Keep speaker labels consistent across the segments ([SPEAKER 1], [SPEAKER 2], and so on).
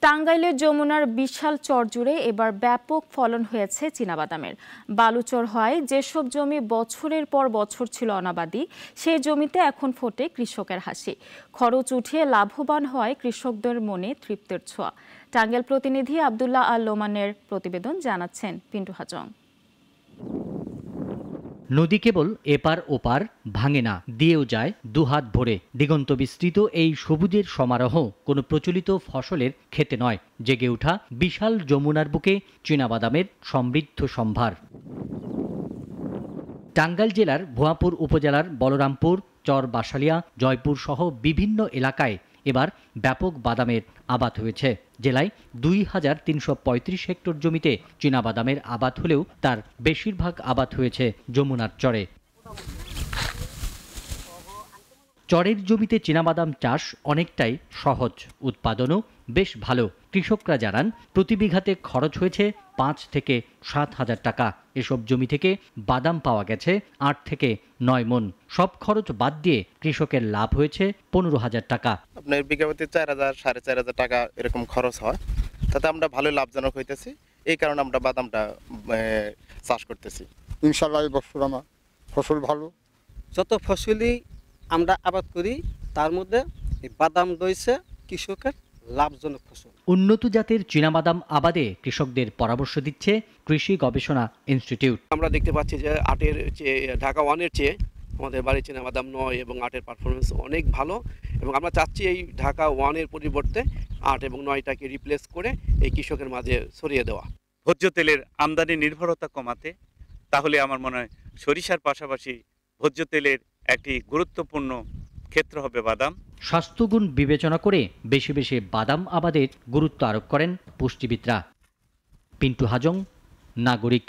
[SPEAKER 1] টাঙ্গাইলের যমুনার বিশাল চর জুড়ে এবার ব্যাপক ফলন হয়েছে চীনাবাদামের। বালুচর হয় যেসব জমি বছরের পর বছর ছিল অনাবাদি, সেই জমিতে এখন ফোটে কৃষকের হাসি। খরচ উঠিয়ে লাভবান হয় কৃষকদের মনে তৃপ্তির ছোঁয়া। টাঙ্গাইল প্রতিনিধি আব্দুল্লাহ আল লোমানের প্রতিবেদন, জানাচ্ছেন পিন্টু হাজং।
[SPEAKER 2] নদী কেবল এপার ওপার ভাঙে না, দিয়েও যায় দুহাত ভরে। দিগন্ত বিস্তৃত এই সবুজের সমারোহ কোনো প্রচলিত ফসলের খেতে নয়, জেগে ওঠা বিশাল যমুনার বুকে চীনাবাদামের সমৃদ্ধ সম্ভার। টাঙ্গাইল জেলার ভুয়াপুর উপজেলার বলরামপুর, চর বাসালিয়া, জয়পুর সহ বিভিন্ন এলাকায় এবার ব্যাপক বাদামের আবাদ হয়েছে। জেলায় ২,৩৩৫ হেক্টর জমিতে চীনাবাদামের আবাদ হলেও তার বেশিরভাগ আবাদ হয়েছে যমুনার চরে। চরের জমিতে চীনাবাদাম চাষ অনেকটাই সহজ, উৎপাদনও বেশ ভালো। কৃষকরা জানান প্রতি বিঘাতে খরচ হয়েছে ৫ থেকে ৭ হাজার টাকা। এসব জমি থেকে বাদাম পাওয়া গেছে ৮ থেকে ৯ মন। সব খরচ বাদ দিয়ে কৃষকের লাভ হয়েছে ১৫,০০০ টাকা।
[SPEAKER 3] আপনার বিঘাপতি ৪,০০০ ৪,৫০০ টাকা এরকম খরচ হয়, তাতে আমরা ভালো লাভজনক হইতেছি। এই কারণে আমরা বাদামটা চাষ করতেছি।
[SPEAKER 4] ইনশাআল্লাহ এই বছর আমার ফসল ভালো।
[SPEAKER 5] যত ফসলই আমরা আবাদ করি তার মধ্যে বাদাম রয়েছে কৃষকের লাভজনক ফসল।
[SPEAKER 2] উন্নত জাতের চীনাবাদাম আবাদে কৃষকদের পরামর্শ দিচ্ছে কৃষি গবেষণা ইনস্টিটিউট।
[SPEAKER 6] আমরা দেখতে পাচ্ছি যে ৮-এর চেয়ে ঢাকা 1-এর চেয়ে আমাদের বাড়ির চীনাবাদাম ৯ এবং ৮-এর পারফরমেন্স অনেক ভালো, এবং আমরা চাচ্ছি এই ঢাকা 1-এর পরিবর্তে ৮ এবং ৯টাকে রিপ্লেস করে এই কৃষকের মাঝে ছড়িয়ে দেওয়া।
[SPEAKER 7] ভোজ্য তেলের আমদানি নির্ভরতা কমাতে তাহলে আমার মনে হয় সরিষার পাশাপাশি ভোজ্য তেলের একটি গুরুত্বপূর্ণ ক্ষেত্র হবে বাদাম।
[SPEAKER 2] স্বাস্থ্যগুণ বিবেচনা করে বেশি বেশি বাদাম আবাদের গুরুত্ব আরোপ করেন পুষ্টিবিদরা। পিন্টু হাজং, নাগরিক।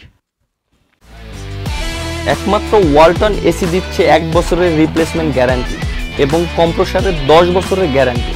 [SPEAKER 8] একমাত্র ওয়ালটন এসি দিচ্ছে ১ বছরের রিপ্লেসমেন্ট গ্যারান্টি এবং কম্প্রেসারের ১০ বছরের গ্যারান্টি।